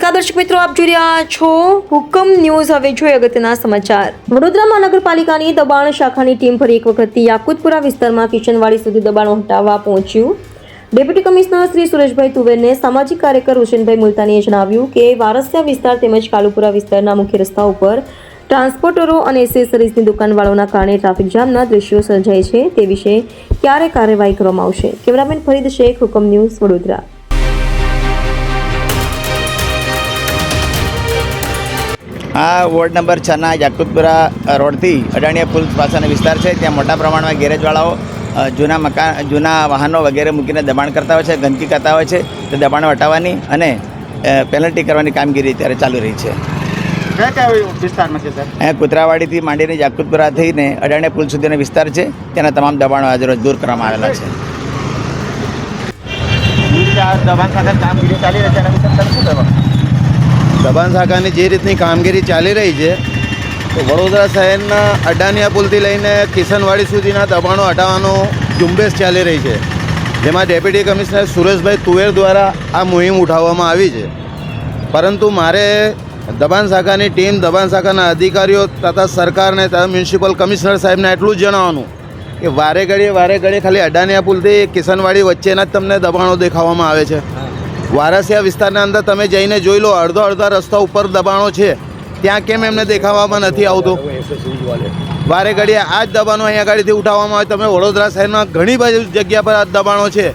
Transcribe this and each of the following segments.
નમસ્કાર દર્શક મિત્રો, આપ જોઈ રહ્યા છો હુકમ ન્યૂઝ। હવે જોઈએ અગત્યના સમાચાર। વડોદરા મહાનગરપાલિકાની દબાણ શાખાની ટીમ ફરી એક વખત યાકુતપુરા વિસ્તારમાં કિશનવાડી સુધી દબાણો હટાવવા પહોંચ્યું। ડેપ્યુટી કમિશનર શ્રી સુરેશભાઈ તુવેરને સામાજિક કાર્યકર હુસેનભાઈ મુલતાનીએ જણાવ્યું કે વારસિયા વિસ્તાર તેમજ કાલુપુરા વિસ્તારના મુખ્ય રસ્તા ઉપર ટ્રાન્સપોર્ટરો અને એસેસરીઝની દુકાનવાળાઓના કારણે ટ્રાફિક જામના દ્રશ્યો સર્જાય છે, તે વિશે ક્યારે કાર્યવાહી કરવામાં આવશે? કેમેરામેન ફરીદ શેખ, હુકમ ન્યૂઝ, વડોદરા। આ વોર્ડ નંબર 6ના યાકુતપુરા રોડથી અડાણીયા પુલ પાસેનો વિસ્તાર છે। ત્યાં મોટા પ્રમાણમાં ગેરેજવાળાઓ જૂના વાહનો વગેરે મૂકીને દબાણ કરતા હોય છે, ગંદકી કરતા હોય છે। તે દબાણો હટાવવાની અને પેનલ્ટી કરવાની કામગીરી અત્યારે ચાલુ રહી છે। વિસ્તારમાં છે સર? અહીંયા કુતરાવાડીથી માંડીને યાકુતપુરા થઈને અડાણીયા પુલ સુધીનો વિસ્તાર છે, તેના તમામ દબાણો આજરોજ દૂર કરવામાં આવેલા છે। દબાણ સાથે કામગીરી ચાલી રહી છે, એના વિશે તમે શું કહેવા? દબાણ શાખાની જે રીતની કામગીરી ચાલી રહી છે, તો વડોદરા શહેરના અડાણીયા પુલથી લઈને કિશનવાડી સુધીના દબાણો હટાવવાનો ઝુંબેશ ચાલી રહી છે, જેમાં ડેપ્યુટી કમિશનર સુરેશભાઈ તુવેર દ્વારા આ મુહિમ ઉઠાવવામાં આવી છે। પરંતુ મારે દબાણ શાખાની ટીમ, દબાણ શાખાના અધિકારીઓ તથા સરકારને તથા મ્યુનિસિપલ કમિશનર સાહેબને એટલું જ જણાવવાનું કે વારે ઘડીએ ખાલી અડાણીયા પુલથી કિશનવાડી વચ્ચેના જ તમને દબાણો દેખાવામાં આવે છે। વારસિયા વિસ્તારના અંદર તમે જઈને જોઈ લો, અડધા રસ્તા ઉપર દબાણો છે, ત્યાં કેમ એમને દેખાવામાં નથી આવતું? વારે ઘડીએ આ જ દબાણો અહીંયા ગાડીથી ઉઠાવવામાં આવે। તમે વડોદરા શહેરમાં ઘણી બધી જગ્યા પર આ દબાણો છે,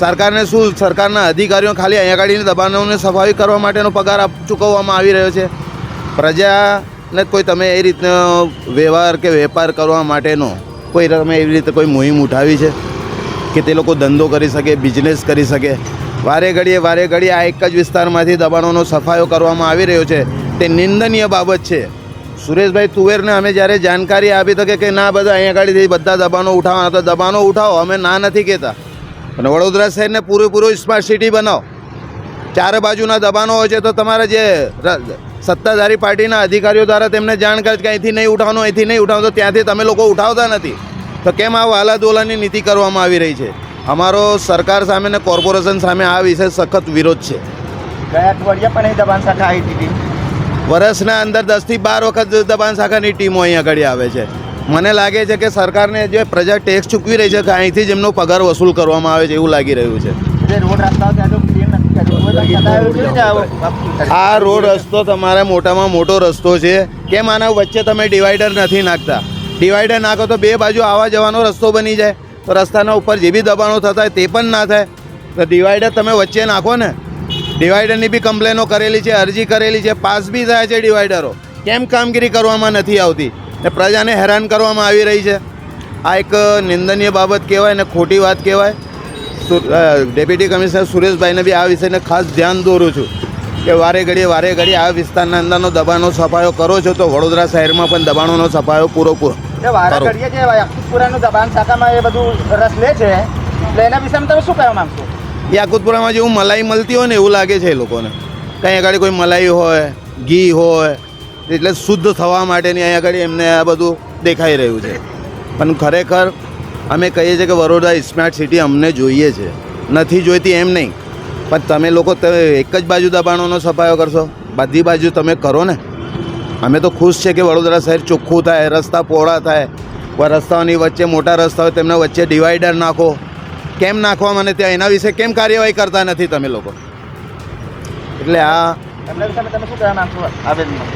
સરકારને શું, સરકારના અધિકારીઓ ખાલી અહીંયા ગાડીની દબાણોને સફાઈ કરવા માટેનો પગાર ચૂકવવામાં આવી રહ્યો છે? પ્રજાને કોઈ તમે એ રીતનો વ્યવહાર કે વેપાર કરવા માટેનો કોઈ તમે એવી રીતે કોઈ મુહિમ ઉઠાવી છે કે તે લોકો ધંધો કરી શકે, બિઝનેસ કરી શકે? વારે ઘડીએ આ એક જ વિસ્તારમાંથી દબાણોનો સફાયો કરવામાં આવી રહ્યો છે, તે નિંદનીય બાબત છે। સુરેશભાઈ તુવેરને અમે જ્યારે જાણકારી આપી તો કે ના, બધા અહીંયા ગાડીથી બધા દબાણો ઉઠાવવાના, તો દબાણો ઉઠાવો, અમે ના નથી કહેતા, અને વડોદરા શહેરને પૂરેપૂરું સ્માર્ટ સિટી બનાવો। ચારે બાજુના દબાણો હોય છે તો તમારા જે સત્તાધારી પાર્ટીના અધિકારીઓ દ્વારા તેમને જાણ કરે કે અહીંથી નહીં ઉઠાવવાનું, અહીંથી નહીં ઉઠાવવાનું, તો ત્યાંથી તમે લોકો ઉઠાવતા નથી, તો કેમ આ વાલાદોલાની નીતિ કરવામાં આવી રહી છે? અમારો સરકાર સામે ને કોર્પોરેશન સામે આ વિશે સખત વિરોધ છે। ગયા અઠવાડિયે પણ એ દબાણ શાખા આવી હતી? વર્ષના અંદર 10 થી 12 વખત દબાણ શાખાની ટીમો અહીંયા આગળ આવે છે। મને લાગે છે કે સરકારને જે પ્રજા ટેક્સ ચૂકવી રહી છે કે અહીંથી જ એમનો પગાર વસૂલ કરવામાં આવે છે એવું લાગી રહ્યું છે। જે રોડ રસ્તાઓ ત્યાં આ રોડ રસ્તો તમારા મોટામાં મોટો રસ્તો છે, કેમ આના વચ્ચે તમે ડિવાઈડર નથી નાખતા? ડિવાઈડર નાખો તો બે બાજુ આવવા જવાનો રસ્તો બની જાય, તો રસ્તાના ઉપર જે બી દબાણો થતા હોય તે પણ ના થાય। તો ડિવાઈડર તમે વચ્ચે નાખો ને। ડિવાઈડરની બી કમ્પ્લેનો કરેલી છે, અરજી કરેલી છે, પાસ બી થાય છે ડિવાઈડરો, કેમ કામગીરી કરવામાં નથી આવતી ને પ્રજાને હેરાન કરવામાં આવી રહી છે? આ એક નિંદનીય બાબત કહેવાય ને ખોટી વાત કહેવાય। ડેપ્યુટી કમિશનર સુરેશભાઈને બી આ વિષયને ખાસ ધ્યાન દોરું છું કે વારે ઘડીએ આ વિસ્તારના અંદરનો દબાણનો સફાયો કરો છો તો વડોદરા શહેરમાં પણ દબાણોનો સફાયો પૂરેપૂરો વારે ઘડીએ જે યાકુતપુરાનું દબાણ શાખામાં એ બધું રસ લે છે, એટલે એના વિશે તમે શું કહેવા માંગશો? યાકુતપુરામાં જેવું મલાઈ મળતી હોય ને એવું લાગે છે એ લોકોને, કંઈ આગળ કોઈ મલાઈ હોય, ઘી હોય, એટલે શુદ્ધ થવા માટેની અહીંયા આગળ એમને આ બધું દેખાઈ રહ્યું છે। પણ ખરેખર અમે કહીએ છીએ કે વડોદરા સ્માર્ટ સિટી અમને જોઈએ છે, નથી જોઈતી એમ નહીં, પણ તમે લોકો એક જ બાજુ દબાણોનો સફાયો કરશો, બધી બાજુ તમે કરો ને। અમે તો ખુશ છે કે વડોદરા શહેર ચોખ્ખું થાય, રસ્તા પહોળા થાય, રસ્તાઓની વચ્ચે મોટા રસ્તા હોય તેમના વચ્ચે ડિવાઈડર નાખો, કેમ નાખવા મને ત્યાં એના વિશે કેમ કાર્યવાહી કરતા નથી તમે લોકો? એટલે આ એમના વિશે તમે શું કહેવા માંગશો આવેદનમાં?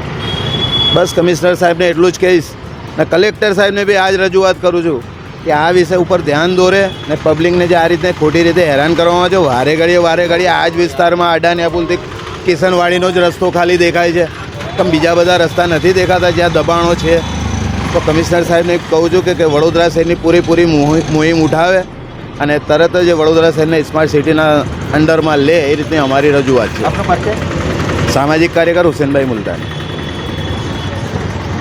બસ કમિશનર સાહેબને એટલું જ કહીશ ને કલેક્ટર સાહેબને બી આ જ રજૂઆત કરું છું કે આ વિષય ઉપર ધ્યાન દોરે ને પબ્લિકને જે આ રીતે ખોટી રીતે હેરાન કરવામાં આવે છે। વારે ઘડીએ આ જ વિસ્તારમાં અડાણીયા પુલથી કિશનવાડીનો જ રસ્તો ખાલી દેખાય છે, પણ બીજા બધા રસ્તા નથી દેખાતા જ્યાં દબાણો છે। તો કમિશનર સાહેબને કહું છું કે વડોદરા શહેરની પૂરેપૂરી મુહિમ ઉઠાવે અને તરત જ વડોદરા શહેરને સ્માર્ટ સિટીના અંડરમાં લે, એ રીતની અમારી રજૂઆત છે। આપનો પરિચય? સામાજિક કાર્યકર હુસેનભાઈ મુલતાની।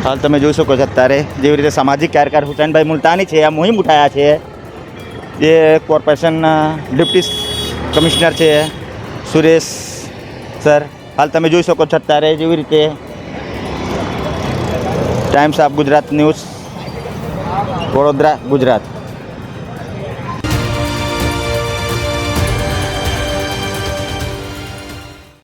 હાલ તમે જોઈ શકો છો અત્યારે જેવી રીતે સામાજિક કાર્યકર હુસેનભાઈ મુલતાની છે આ મુહિમ ઉઠાયા છે, જે કોર્પોરેશનના ડેપ્યુટી કમિશનર છે સુરેશ સર। હાલ તમે જોઈ શકો છો અત્યારે જેવી રીતે times of Gujarat news, Vadodara, Gujarat.